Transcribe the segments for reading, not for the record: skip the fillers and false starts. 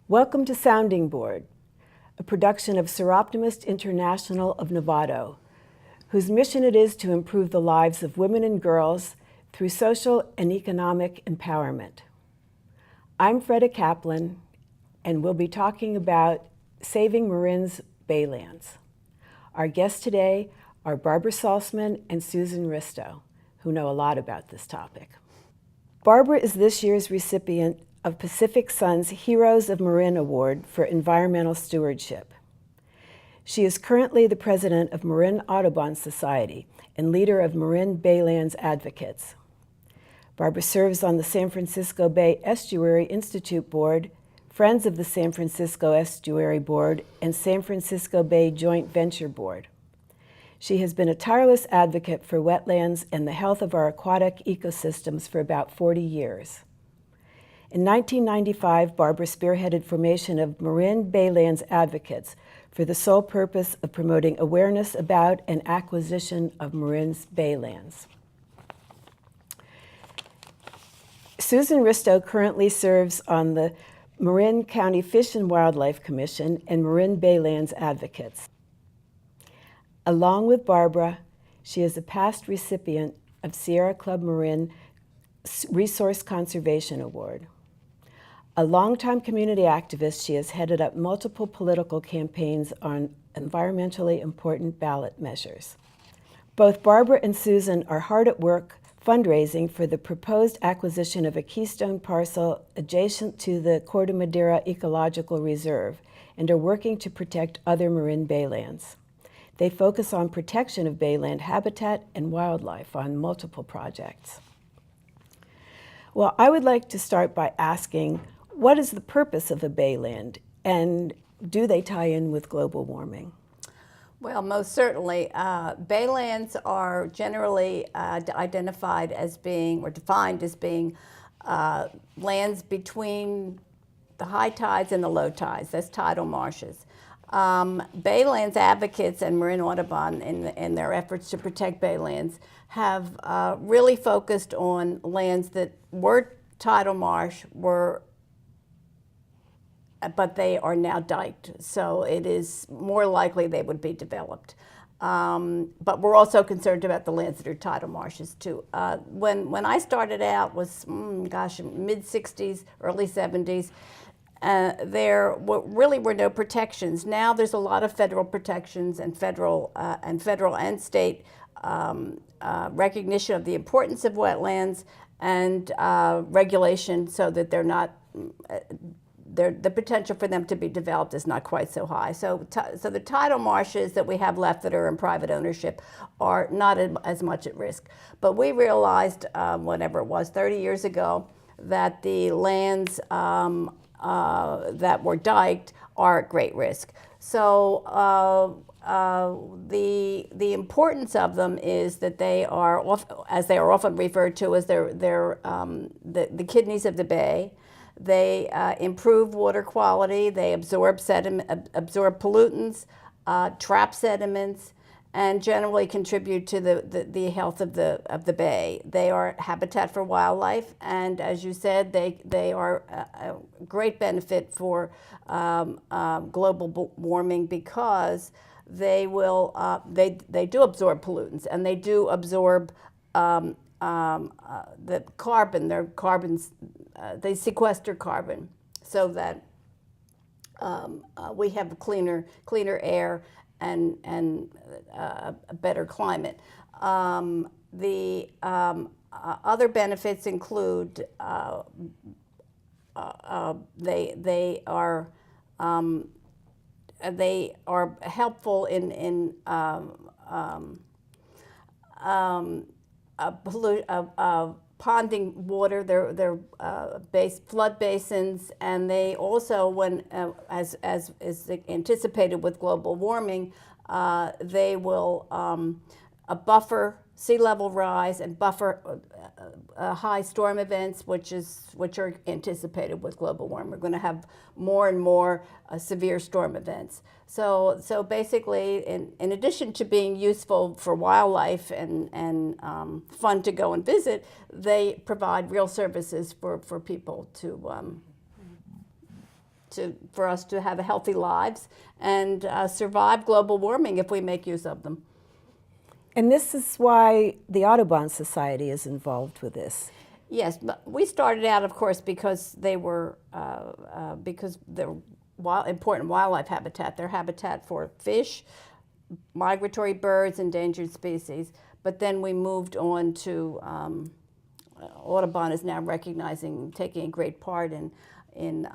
Welcome to Sounding Board, a production of Seroptimist International of Novato, whose mission it is to improve the lives of women and girls through social and economic empowerment. I'm Freda Kaplan, and we'll be talking about saving Marin's Baylands. Our guests today are Barbara Salzman and Susan Ristow, who know a lot about this topic. Barbara is this year's recipient of Pacific Sun's Heroes of Marin Award for Environmental Stewardship. She is currently the president of Marin Audubon Society and leader of Marin Baylands Advocates. Barbara serves on the San Francisco Bay Estuary Institute Board, Friends of the San Francisco Estuary Board, and San Francisco Bay Joint Venture Board. She has been a tireless advocate for wetlands and the health of our aquatic ecosystems for about 40 years. In 1995, Barbara spearheaded formation of Marin Baylands Advocates for the sole purpose of promoting awareness about and acquisition of Marin's baylands. Susan Ristow currently serves on the Marin County Fish and Wildlife Commission and Marin Baylands Advocates. Along with Barbara, she is a past recipient of Sierra Club Marin Resource Conservation Award. A longtime community activist, she has headed up multiple political campaigns on environmentally important ballot measures. Both Barbara and Susan are hard at work fundraising for the proposed acquisition of a keystone parcel adjacent to the Corte Madera Ecological Reserve and are working to protect other Marin baylands. They focus on protection of bayland habitat and wildlife on multiple projects. Well, I would like to start by asking, what is the purpose of a bayland, and do they tie in with global warming? Well, most certainly. Baylands are generally identified as being, or defined as being, lands between the high tides and the low tides. That's tidal marshes. Baylands advocates and Marin Audubon, in their efforts to protect baylands, have really focused on lands that were tidal marsh, but they are now diked, so it is more likely they would be developed. But we're also concerned about the lands that are tidal marshes too. When I started out was, mid-60s, early 70s, there really were no protections. Now there's a lot of federal protections and federal and state recognition of the importance of wetlands and regulation so that they're not, the potential for them to be developed is not quite so high. So the tidal marshes that we have left that are in private ownership are not as much at risk. But we realized, whatever it was, 30 years ago, that the lands that were diked are at great risk. So the importance of them is that they are, as they are often referred to as the kidneys of the bay. They improve water quality. They absorb pollutants, trap sediments, and generally contribute to the health of the bay. They are habitat for wildlife, and as you said, they are a great benefit for global warming because they will they do absorb pollutants, and they do absorb the carbon. Their carbons they sequester carbon so that we have cleaner air and a better climate. The other benefits include they are helpful in ponding water. They're flood basins, and they also, when as is anticipated with global warming, they will buffer sea level rise and buffer high storm events, which are anticipated with global warming. We're going to have more and more severe storm events. So basically, in addition to being useful for wildlife and fun to go and visit, they provide real services for people for us to have healthy lives and survive global warming if we make use of them. And this is why the Audubon Society is involved with this. Yes, but we started out, of course, because they're important wildlife habitat. They're habitat for fish, migratory birds, endangered species. But then we moved on to Audubon is now taking a great part in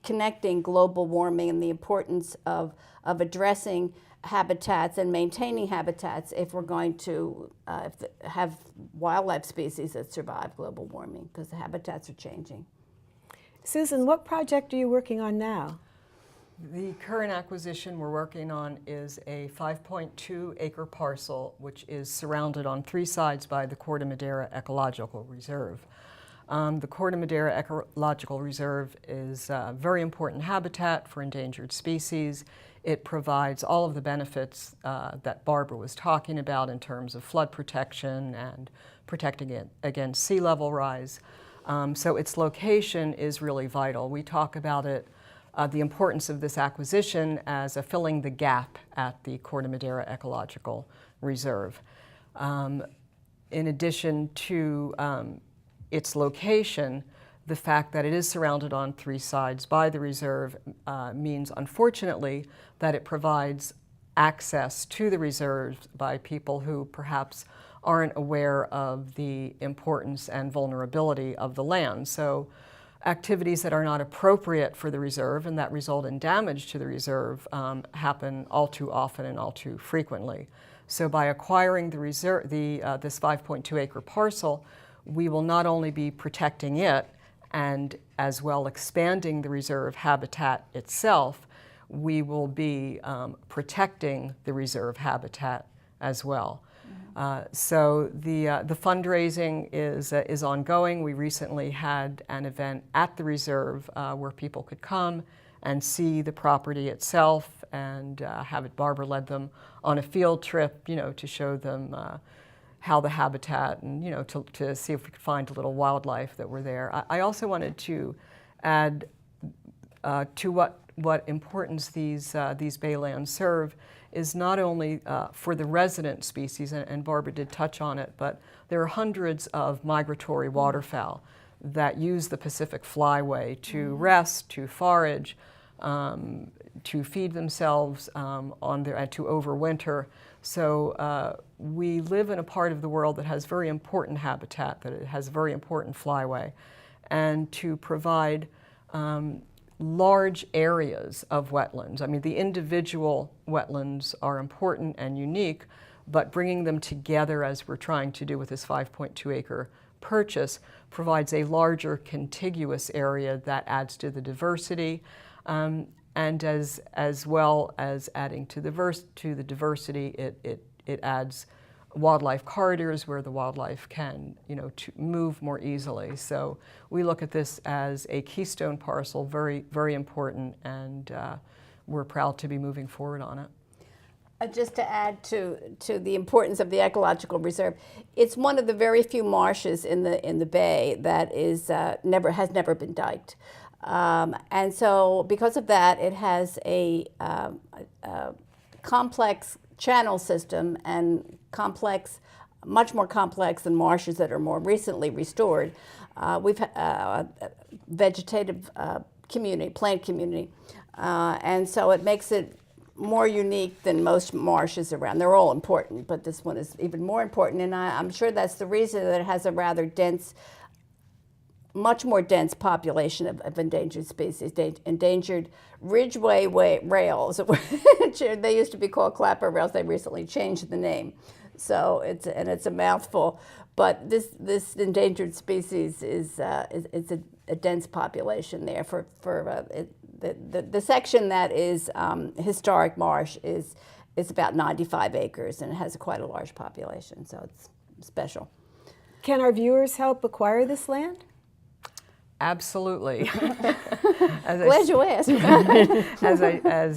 connecting global warming and the importance of addressing habitats and maintaining habitats if we're going to have wildlife species that survive global warming, because the habitats are changing. Susan, what project are you working on now? The current acquisition we're working on is a 5.2 acre parcel which is surrounded on 3 sides by the Corte Madera Ecological Reserve. The Corte Madera Ecological Reserve is a very important habitat for endangered species. It provides all of the benefits that Barbara was talking about in terms of flood protection and protecting it against sea level rise. So its location is really vital. We talk about it, the importance of this acquisition as filling the gap at the Corte Madera Ecological Reserve. In addition to its location, the fact that it is surrounded on 3 sides by the reserve means, unfortunately, that it provides access to the reserve by people who perhaps aren't aware of the importance and vulnerability of the land. So activities that are not appropriate for the reserve and that result in damage to the reserve happen all too often and all too frequently. So by acquiring the reserve, this 5.2 acre parcel, we will not only be protecting it and as well expanding the reserve habitat itself, we will be protecting the reserve habitat as well. So the fundraising is ongoing. We recently had an event at the reserve where people could come and see the property itself and Barbara led them on a field trip, to show them how the habitat and, to see if we could find a little wildlife that were there. I also wanted to add to what importance these baylands serve is not only for the resident species, and Barbara did touch on it, but there are hundreds of migratory waterfowl that use the Pacific Flyway to rest, to forage, to feed themselves and to overwinter. So we live in a part of the world that has very important habitat, that it has a very important flyway, and to provide large areas of wetlands. I mean, the individual wetlands are important and unique, but bringing them together as we're trying to do with this 5.2 acre purchase provides a larger contiguous area that adds to the diversity, and as well as adding to the diversity, it adds wildlife corridors where the wildlife can, to move more easily. So we look at this as a keystone parcel, very, very important, and we're proud to be moving forward on it. Just to add to the importance of the ecological reserve, it's one of the very few marshes in the bay that is has never been diked, and so because of that, it has a complex channel system and much more complex than marshes that are more recently restored. We've vegetative community, plant community, and so it makes it more unique than most marshes around. They're all important, but this one is even more important, and I'm sure that's the reason that it has a rather dense, much more dense population of endangered species, endangered ridgeway rails. They used to be called clapper rails. They recently changed the name, so it's a mouthful. But this endangered species is a dense population there. the section that is historic marsh is about 95 acres, and it has quite a large population, so it's special. Can our viewers help acquire this land? Absolutely. Glad you asked.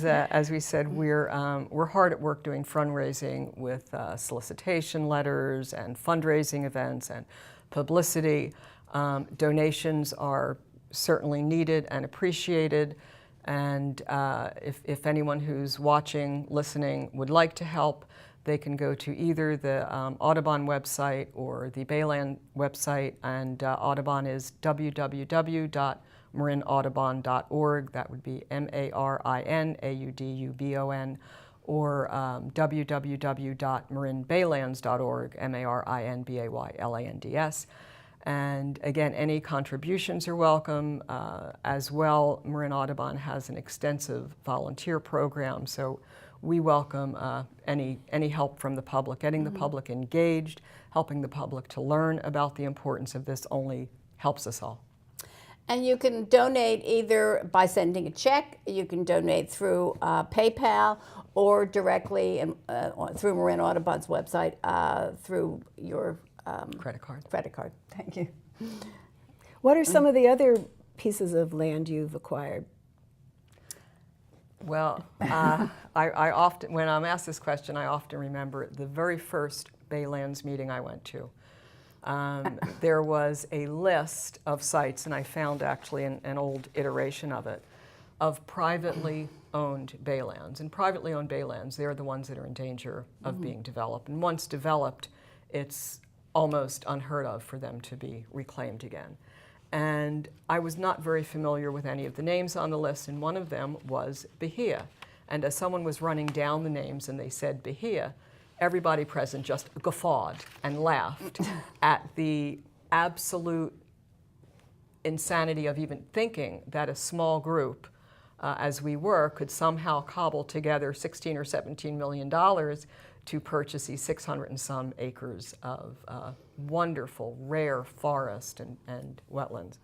As we said, we're hard at work doing fundraising with solicitation letters and fundraising events and publicity. Donations are certainly needed and appreciated. And if anyone who's watching, listening, would like to help, they can go to either the Audubon website or the Baylands website, and Audubon is www.marinaudubon.org. That would be MARINAUDUBON, or www.marinbaylands.org, MARINBAYLANDS. And again, any contributions are welcome. As well, Marin Audubon has an extensive volunteer program, so we welcome any help from the public. Getting the public engaged, helping the public to learn about the importance of this only helps us all. And you can donate either by sending a check, you can donate through PayPal, or directly through Marin Audubon's website through your Credit card. Credit card. Thank you. What are some of the other pieces of land you've acquired? Well, I often, when I'm asked this question, I often remember the very first Baylands meeting I went to. There was a list of sites, and I found actually an old iteration of it, of privately owned baylands. And privately owned baylands, they're the ones that are in danger of being developed. And once developed, it's almost unheard of for them to be reclaimed again. And I was not very familiar with any of the names on the list, and one of them was Bahia. And as someone was running down the names and they said Bahia, everybody present just guffawed and laughed at the absolute insanity of even thinking that a small group, as we were, could somehow cobble together $16 or $17 million to purchase these 600 and some acres of wonderful, rare forest and wetlands.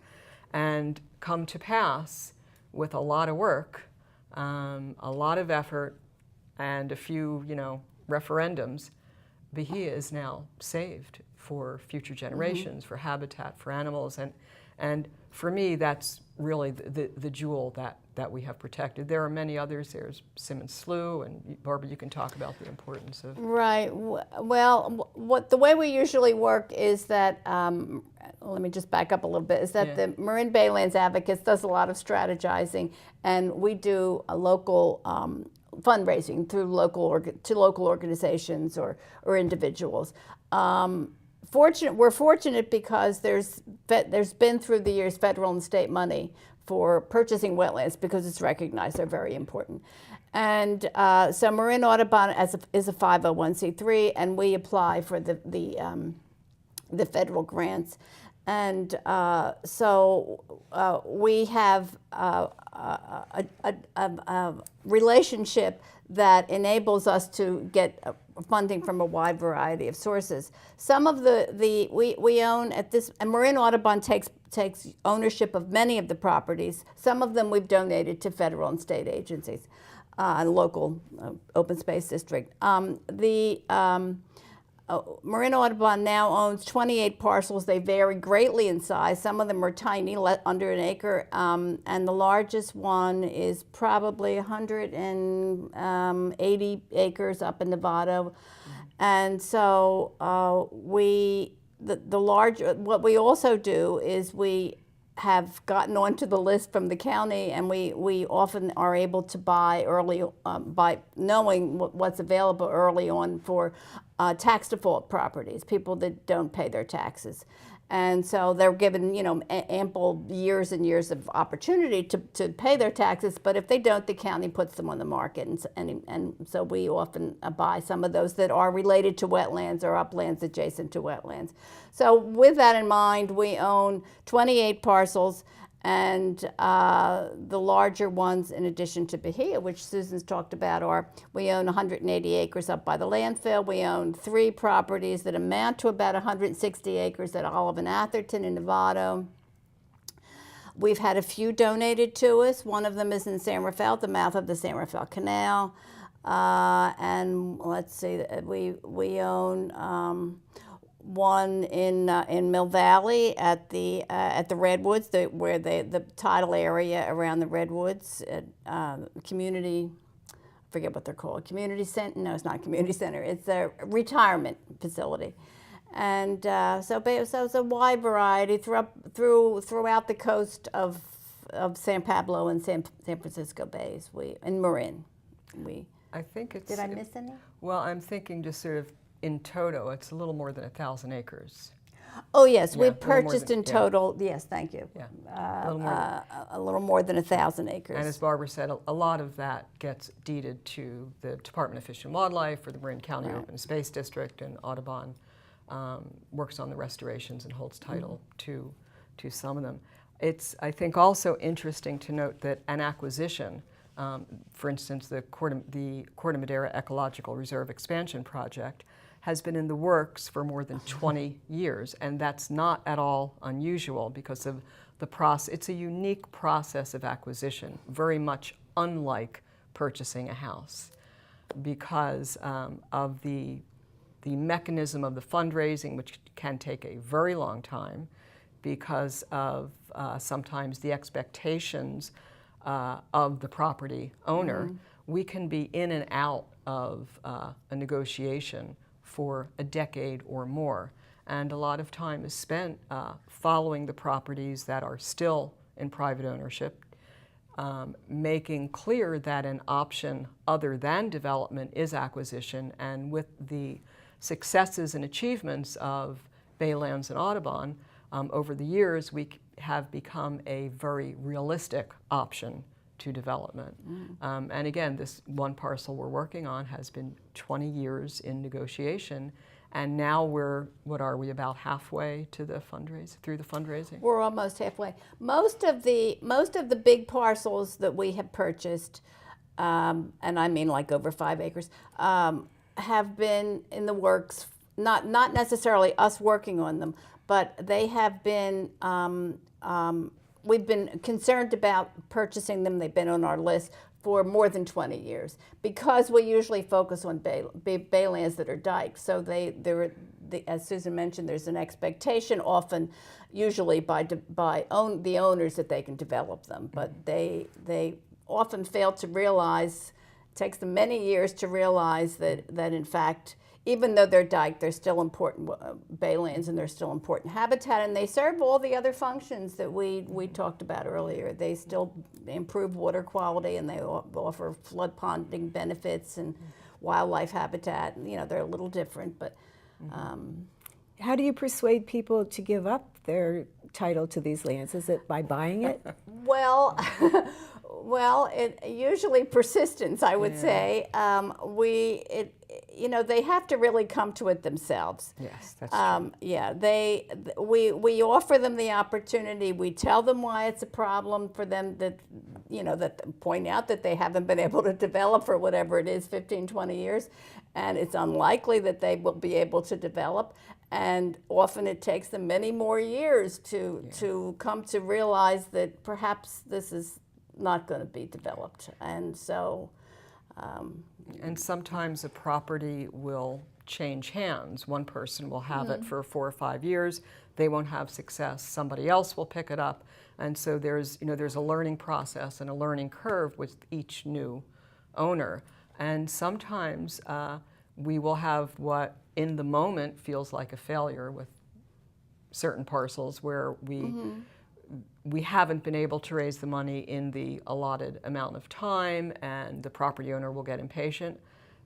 And come to pass, with a lot of work, a lot of effort, and a few, referendums, Bahia is now saved for future generations, for habitat, for animals, and for me, that's really the jewel that we have protected. There are many others. There's Simmons Slough, and Barbara, you can talk about the importance of. Right. Well, the way we usually work is that, let me just back up a little bit, is that the Marin Baylands Advocates does a lot of strategizing, and we do a local fundraising through local organizations or individuals. We're fortunate because there's been through the years federal and state money for purchasing wetlands because it's recognized they're very important. And so Marin Audubon is a 501c3, and we apply for the federal grants. And so we have a relationship that enables us to get funding from a wide variety of sources. Some of we own at this, and Marin Audubon takes ownership of many of the properties. Some of them we've donated to federal and state agencies and local open space district. Marin Audubon now owns 28 parcels. They vary greatly in size. Some of them are tiny, under an acre, and the largest one is probably 180 acres up in Nevada. And so what we also do is we have gotten onto the list from the county, and we often are able to buy early by knowing what's available early on for tax default properties, people that don't pay their taxes. And so they're given, ample years and years of opportunity to pay their taxes, but if they don't, the county puts them on the market. And so we often buy some of those that are related to wetlands or uplands adjacent to wetlands. So with that in mind, we own 28 parcels, and the larger ones, in addition to Bahia, which Susan's talked about, we own 180 acres up by the landfill. We own 3 properties that amount to about 160 acres at Olive and Atherton in Nevada. We've had a few donated to us. One of them is in San Rafael, the mouth of the San Rafael Canal. And let's see, we own one in Mill Valley at the Redwoods, where the tidal area around the Redwoods, community. I forget what they're called. Community center? No, it's not a community center. It's a retirement facility. And so it's a wide variety throughout the coast of San Pablo and San Francisco Bays. In Marin. I think it's. Did I miss any? Well, I'm thinking just sort of in toto, it's a little more than 1,000 acres. Oh yes, Yeah, we a little more purchased than- in yeah. total. Yes, thank you. Yeah, a little more. A little more than 1,000 acres. And as Barbara said, a lot of that gets deeded to the Department of Fish and Wildlife or the Marin County Right. Open Space District, and Audubon works on the restorations and holds title to some of them. It's, I think, also interesting to note that an acquisition, for instance, the Corte Madera Ecological Reserve Expansion Project, has been in the works for more than 20 years, and that's not at all unusual because of the process. It's a unique process of acquisition, very much unlike purchasing a house, because of the mechanism of the fundraising, which can take a very long time, because of sometimes the expectations of the property owner. We can be in and out of a negotiation for a decade or more, and a lot of time is spent following the properties that are still in private ownership, making clear that an option other than development is acquisition. And with the successes and achievements of Baylands and Audubon, over the years we have become a very realistic option to development. And again, this one parcel we're working on has been 20 years in negotiation, and now we're, what are we, about halfway to the fundraising? We're almost halfway. Most of the big parcels that we have purchased, and I mean like over 5 acres, have been in the works. Not necessarily us working on them, but they have been. We've been concerned about purchasing them. They've been on our list for more than 20 years because we usually focus on baylands that are diked. So as Susan mentioned, there's an expectation often, usually by the owners, that they can develop them. But they often fail to realize, it takes them many years to realize that in fact, even though they're diked, they're still important baylands, and they're still important habitat, and they serve all the other functions that we talked about earlier. They still improve water quality, and they offer flood ponding benefits and wildlife habitat. You know, they're a little different, but. How do you persuade people to give up their title to these lands? Is it by buying it? Well, it usually persistence, I would say. They have to really come to it themselves. Yes, that's true. Yeah, we offer them the opportunity. We tell them why it's a problem for them, that point out that they haven't been able to develop for whatever it is, 15, 20 years, and it's unlikely that they will be able to develop. And often it takes them many more years to come to realize that perhaps this is not going to be developed. And so. And sometimes a property will change hands. One person will have it for 4 or 5 years. They won't have success. Somebody else will pick it up. And so there's a learning process and a learning curve with each new owner. And sometimes we will have what in the moment feels like a failure with certain parcels where we haven't been able to raise the money in the allotted amount of time, and the property owner will get impatient.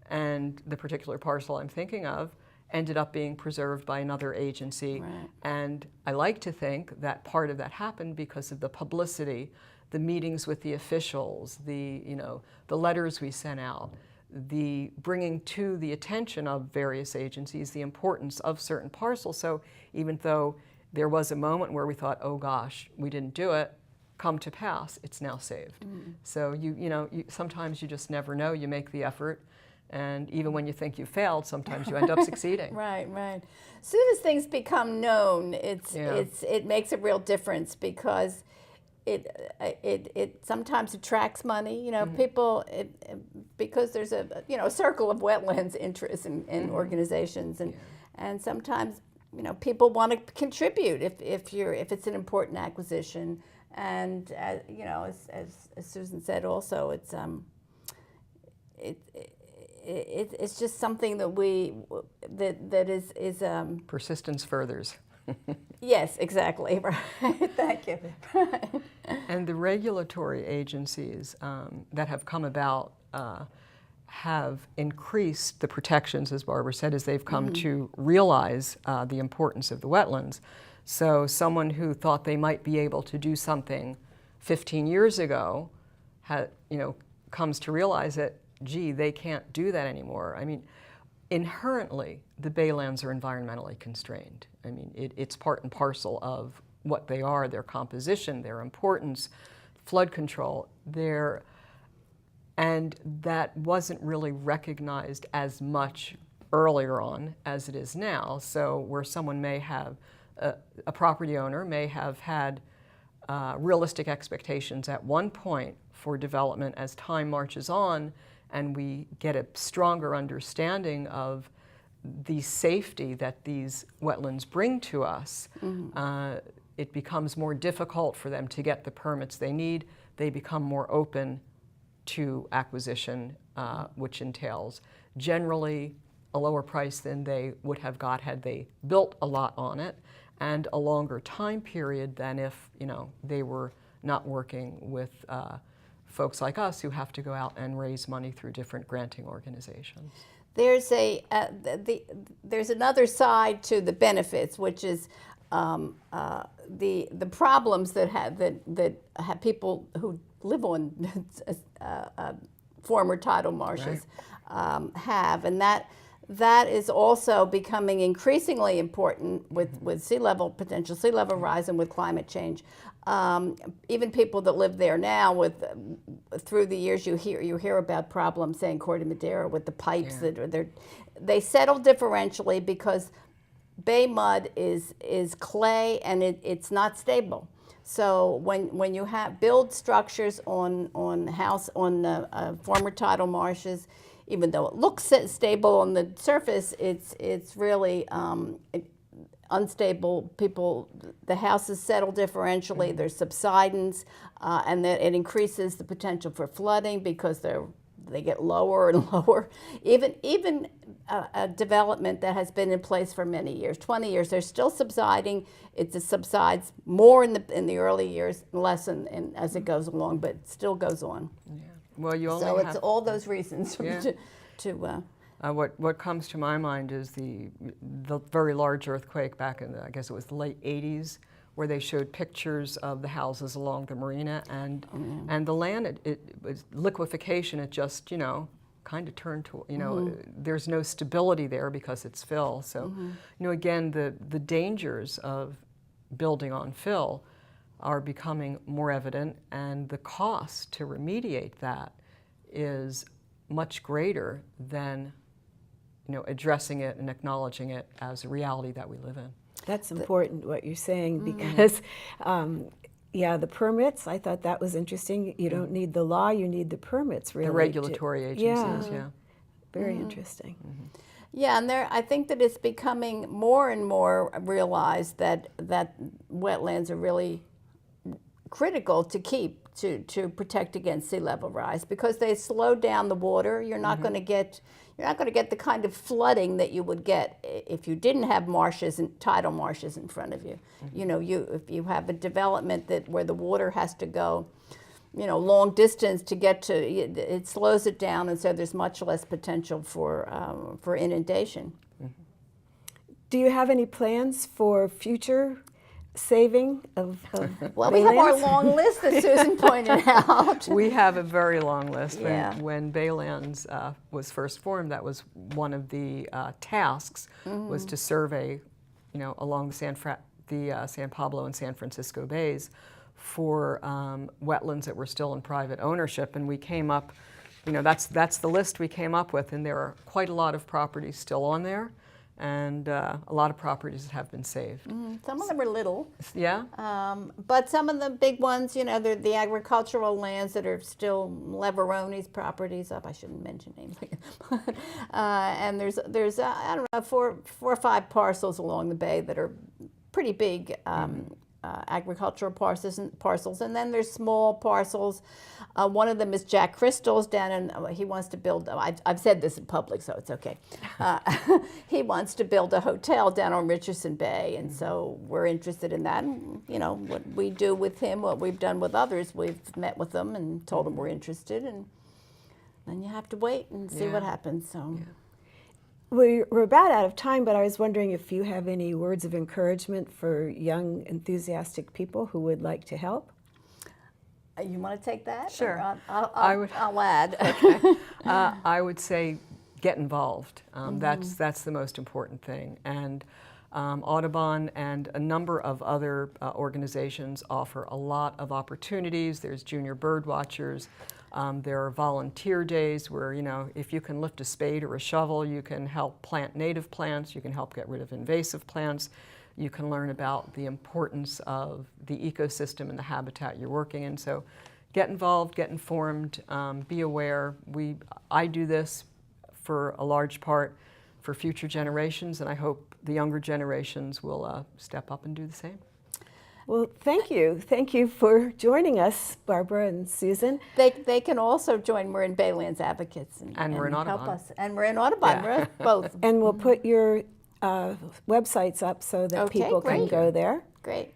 And the particular parcel I'm thinking of ended up being preserved by another agency. Right. And I like to think that part of that happened because of the publicity, the meetings with the officials, the letters we sent out, the bringing to the attention of various agencies the importance of certain parcels. So even though there was a moment where we thought, oh gosh, we didn't do it, come to pass, it's now saved. So sometimes you just never know. You make the effort, and even when you think you failed, sometimes you end up succeeding. Right. As soon as things become known, it makes a real difference, because it sometimes attracts money. You know, people because there's a circle of wetlands interests in organizations, and sometimes people want to contribute if it's an important acquisition. And as Susan said, also it's just something that is persistence furthers. Yes, exactly. Right. Thank you. And the regulatory agencies that have come about have increased the protections, as Barbara said, as they've come to realize the importance of the wetlands. So someone who thought they might be able to do something 15 years ago, comes to realize that, gee, they can't do that anymore. I mean, inherently, the Baylands are environmentally constrained. I mean, it's part and parcel of what they are, their composition, their importance, flood control, and that wasn't really recognized as much earlier on as it is now. So where someone may have, a property owner may have had realistic expectations at one point for development. As time marches on and we get a stronger understanding of the safety that these wetlands bring to us, it becomes more difficult for them to get the permits they need. They become more open to acquisition, which entails generally a lower price than they would have got had they built a lot on it, and a longer time period than if they were not working with folks like us who have to go out and raise money through different granting organizations. There's there's another side to the benefits, which is the problems that have people who live on former tidal marshes have, and that is also becoming increasingly important with potential sea level rise and with climate change. Even people that live there now, through the years, you hear about problems, say in Corte Madera, with the pipes they settle differentially because bay mud is clay and it's not stable. So when you build structures on former tidal marshes, even though it looks stable on the surface, it's really unstable. The houses settle differentially. There's subsidence, and that it increases the potential for flooding because they get lower and lower. Even a development that has been in place for many years, 20 years, they're still subsiding. It subsides more in the early years, less as it goes along, but it still goes on. Yeah. Well, it's all those reasons What comes to my mind is the very large earthquake back in I guess it was the late 80s, where they showed pictures of the houses along the marina and the land. It was liquefaction. It just kind of turned to there's no stability there because it's fill. So again, the dangers of building on fill are becoming more evident, and the cost to remediate that is much greater than addressing it and acknowledging it as a reality that we live in. That's important what you're saying, because the permits, I thought that was interesting. You don't need the law, you need the permits, really. The regulatory agencies, Very interesting. Yeah, and I think that it's becoming more and more realized that wetlands are really critical to keep to protect against sea level rise, because they slow down the water. You're not going to get the kind of flooding that you would get if you didn't have marshes and tidal marshes in front of you. If you have a development where the water has to go long distance to get to it, slows it down, and so there's much less potential for inundation. Do you have any plans for future saving of Well, we have our long list that Susan pointed out. We have a very long list. When Baylands was first formed, that was one of the tasks, was to survey, along the San Pablo and San Francisco bays for wetlands that were still in private ownership, and we came up, that's the list we came up with, and there are quite a lot of properties still on there, and a lot of properties have been saved. Some of them are little. Yeah? But some of the big ones, you know, they're the agricultural lands that are still Leveroni's properties up. I shouldn't mention names. And there's I don't know, four or five parcels along the bay that are pretty big agricultural parcels. And then there's small parcels. One of them is Jack Crystal's down in, he wants to build, I've said this in public, so it's okay. He wants to build a hotel down on Richardson Bay, and so we're interested in that. And, you know, what we do with him, what we've done with others, we've met with them and told them we're interested, and then you have to wait and see what happens. So. Yeah. We're about out of time, but I was wondering if you have any words of encouragement for young, enthusiastic people who would like to help. You want to take that? Sure. I'll add. Okay. I would say get involved. That's the most important thing. And Audubon and a number of other organizations offer a lot of opportunities. There's junior bird watchers. There are volunteer days where, you know, if you can lift a spade or a shovel, you can help plant native plants, you can help get rid of invasive plants, you can learn about the importance of the ecosystem and the habitat you're working in. So get involved, get informed, be aware. I do this for a large part for future generations, and I hope the younger generations will step up and do the same. Well, thank you. Thank you for joining us, Barbara and Susan. They can also join Marin Baylands advocates and Marin help Audubon. us. And Marin Audubon, Yeah. both. And we'll put your websites up so that Okay, people can great. go there. Great.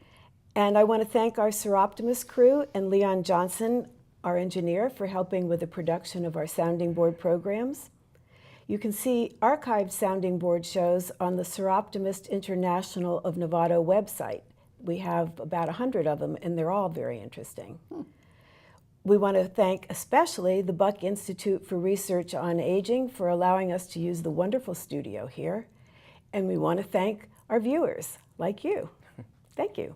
And I want to thank our Seroptimus crew and Leon Johnson, our engineer, for helping with the production of our sounding board programs. You can see archived sounding board shows on the Seroptimist International of Novato website. We have about 100 of them, and they're all very interesting. We want to thank especially the Buck Institute for Research on Aging for allowing us to use the wonderful studio here. And we want to thank our viewers, like you. Thank you.